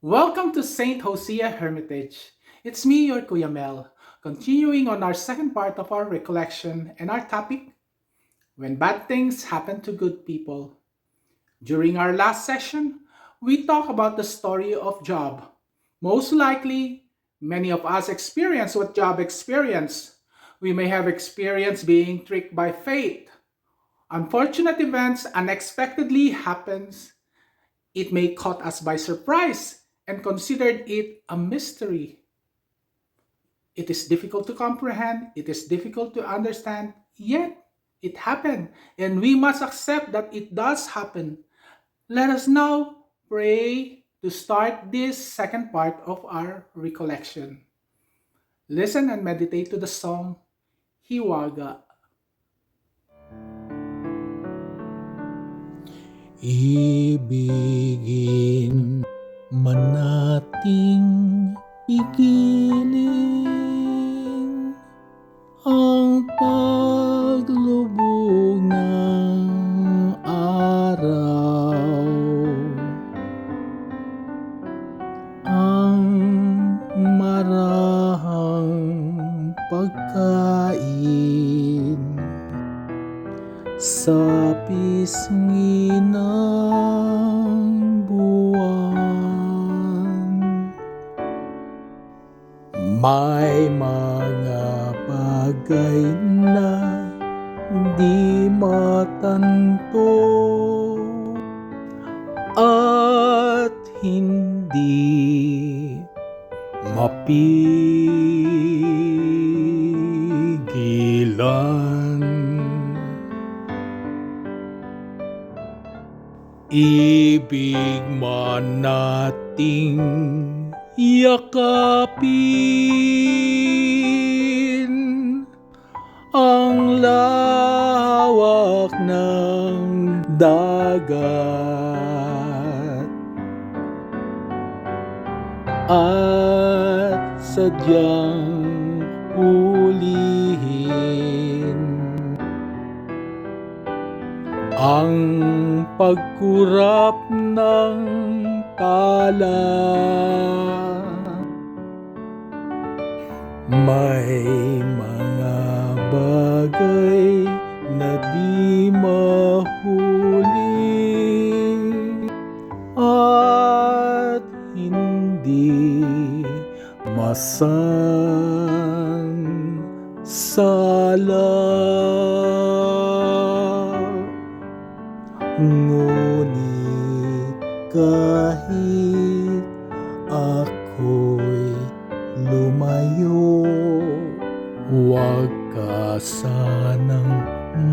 Welcome to St. Hosea Hermitage. It's me, your Kuya Mel, continuing on our second part of our recollection and our topic, When Bad Things Happen to Good People. During our last session, we talked about the story of Job. Most likely, many of us experience what Job experienced. We may have experienced being tricked by fate. Unfortunate events unexpectedly happens. It may caught us by surprise and considered it a mystery. It is difficult to comprehend, it is difficult to understand, yet it happened, and we must accept that it does happen. Let us now pray to start this second part of our recollection. Listen and meditate to the song Hiwaga. Ibigin man nating pigiling ang paglubog ng araw, ang marahang pagkain sa pisngi ng buwan. May mga bagay na di matanto at hindi mapigilan. Ibig man nating yakapin ang lawak ng dagat at sadyang hulihin ang pagkurap ng tala. May mga bagay na di mahuli at hindi masansala. Ngunit kahit ako'y lumayo, huwag ka sanang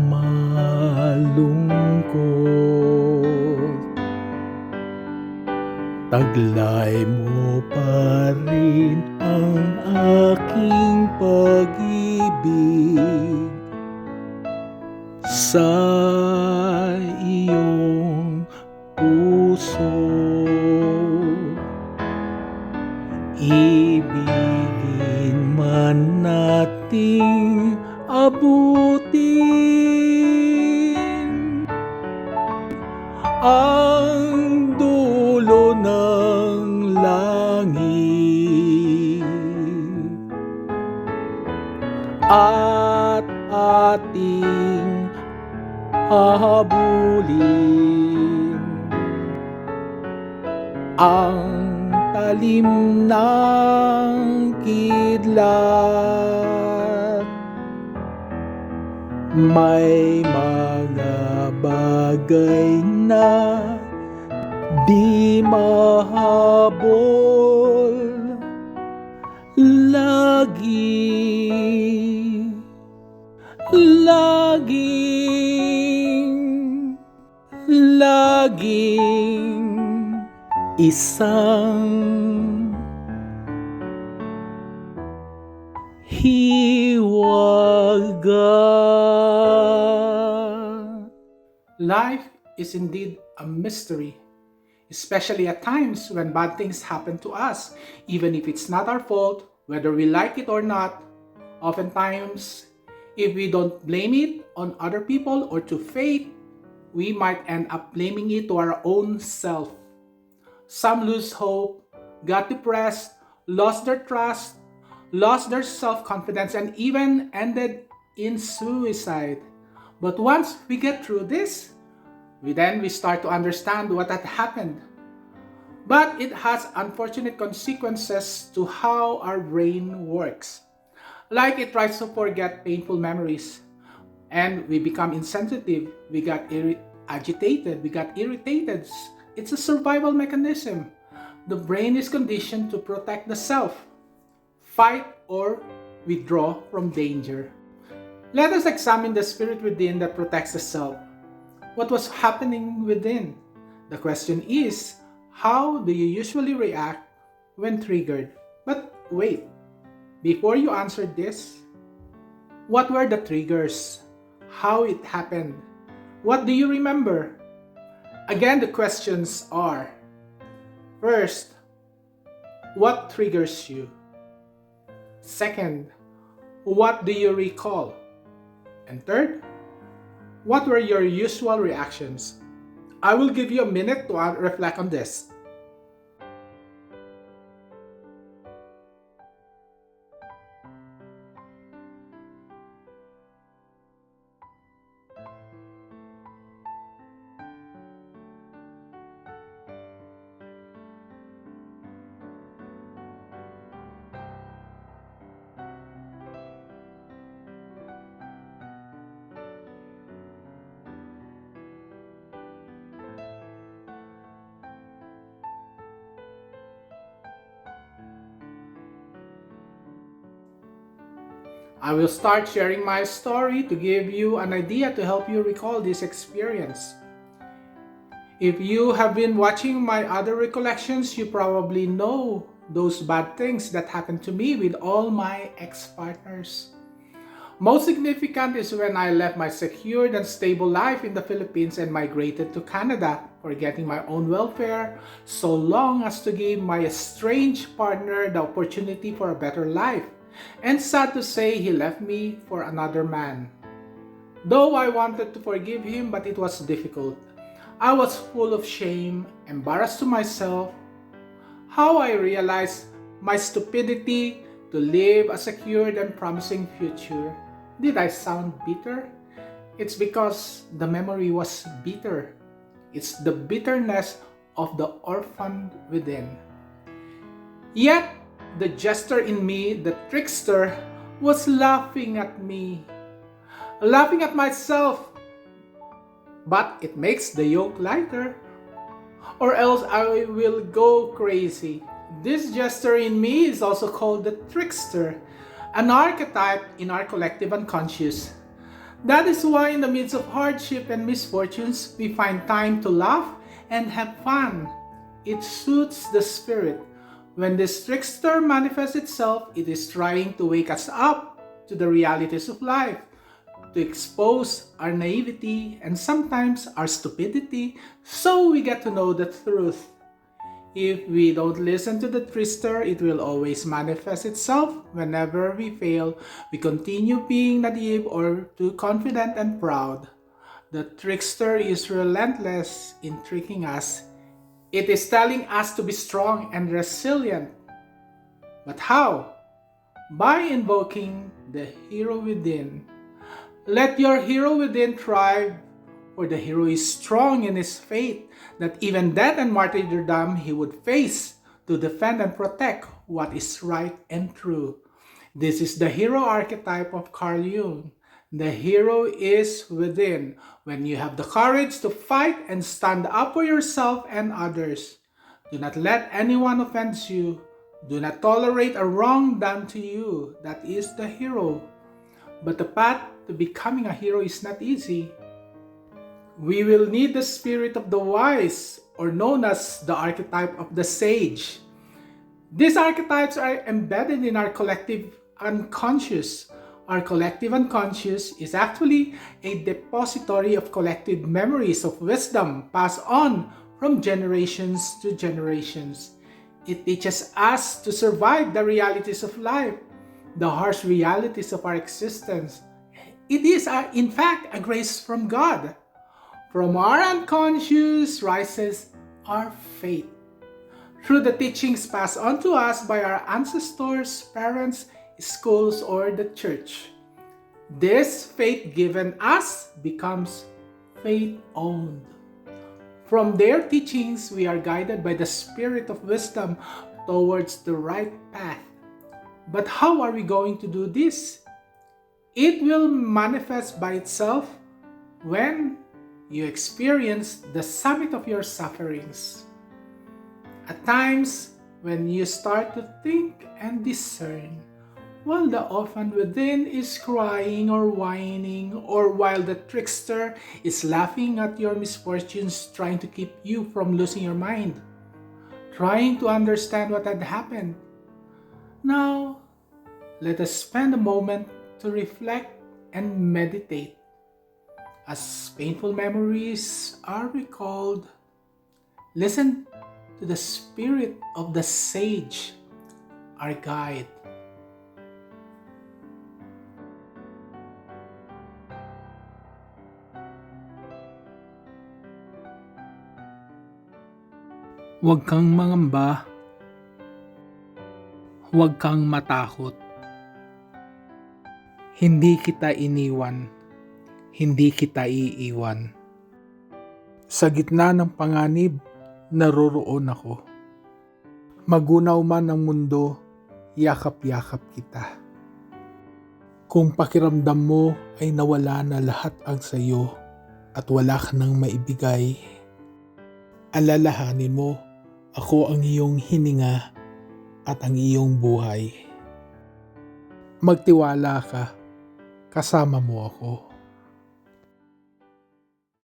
malungkot. Taglay mo pa rin ang aking pag-ibig sa iyong puso. Ibigin man nating abutin ang dulo ng langit at ating hahabulin ang talim ng kidlat. May mga bagay na di mahabol laging isang hiwaga. Life is indeed a mystery, especially at times when bad things happen to us, even if it's not our fault, whether we like it or not. Oftentimes, if we don't blame it on other people or to fate, we might end up blaming it to our own self. Some lose hope, got depressed, lost their trust, lost their self confidence, and even ended in suicide. But once we get through this, we start to understand what had happened. But it has unfortunate consequences to how our brain works. Like it tries to forget painful memories, and we become insensitive, we got agitated, we got irritated. It's a survival mechanism. The brain is conditioned to protect the self, fight or withdraw from danger. Let us examine the spirit within that protects the self. What was happening within? The question is, how do you usually react when triggered? But wait, before you answer this, what were the triggers? How it happened? What do you remember? Again, the questions are: first, what triggers you? Second, what do you recall? And third, what were your usual reactions? I will give you a minute to reflect on this. I will start sharing my story to give you an idea to help you recall this experience. If you have been watching my other recollections, you probably know those bad things that happened to me with all my ex-partners. Most significant is when I left my secured and stable life in the Philippines and migrated to Canada, forgetting my own welfare, so long as to give my estranged partner the opportunity for a better life. And sad to say, he left me for another man. Though I wanted to forgive him, but it was difficult. I was full of shame, embarrassed to myself. How I realized my stupidity to live a secured and promising future. Did I sound bitter? It's because the memory was bitter. It's the bitterness of the orphan within. Yet, the jester in me, the trickster, was laughing at me, laughing at myself. But it makes the yoke lighter, or else I will go crazy. This jester in me is also called the trickster, an archetype in our collective unconscious. That is why in the midst of hardship and misfortunes, we find time to laugh and have fun. It suits the spirit. When this trickster manifests itself, it is trying to wake us up to the realities of life, to expose our naivety and sometimes our stupidity so we get to know the truth. If we don't listen to the trickster, it will always manifest itself. Whenever we fail, we continue being naive or too confident and proud. The trickster is relentless in tricking us. It is telling us to be strong and resilient. But how? By invoking the hero within. Let your hero within thrive, for the hero is strong in his faith that even death and martyrdom he would face to defend and protect what is right and true. This is the hero archetype of Carl Jung. The hero is within, when you have the courage to fight and stand up for yourself and others. Do not let anyone offend you. Do not tolerate a wrong done to you. That is the hero. But the path to becoming a hero is not easy. We will need the spirit of the wise, or known as the archetype of the sage. These archetypes are embedded in our collective unconscious. Our collective unconscious is actually a depository of collective memories of wisdom passed on from generations to generations. It teaches us to survive the realities of life, the harsh realities of our existence. It is, in fact, a grace from God. From our unconscious rises our faith. through the teachings passed on to us by our ancestors, parents, schools, or the church. This faith given us becomes faith owned. From their teachings, we are guided by the spirit of wisdom towards the right path. But how are we going to do this? It will manifest by itself when you experience the summit of your sufferings. At times, when you start to think and discern, while the orphan within is crying or whining, or while the trickster is laughing at your misfortunes, trying to keep you from losing your mind, trying to understand what had happened. Now, let us spend a moment to reflect and meditate. As painful memories are recalled, listen to the spirit of the sage, our guide. Huwag kang mangamba. Huwag kang matakot. Hindi kita iniwan. Hindi kita iiwan. Sa gitna ng panganib, naroroon ako. Magunaw man ang mundo, yakap-yakap kita. Kung pakiramdam mo ay nawala na lahat ang sayo at wala ka nang maibigay, alalahanin mo, ako ang iyong hininga at ang iyong buhay. Magtiwala ka, kasama mo ako.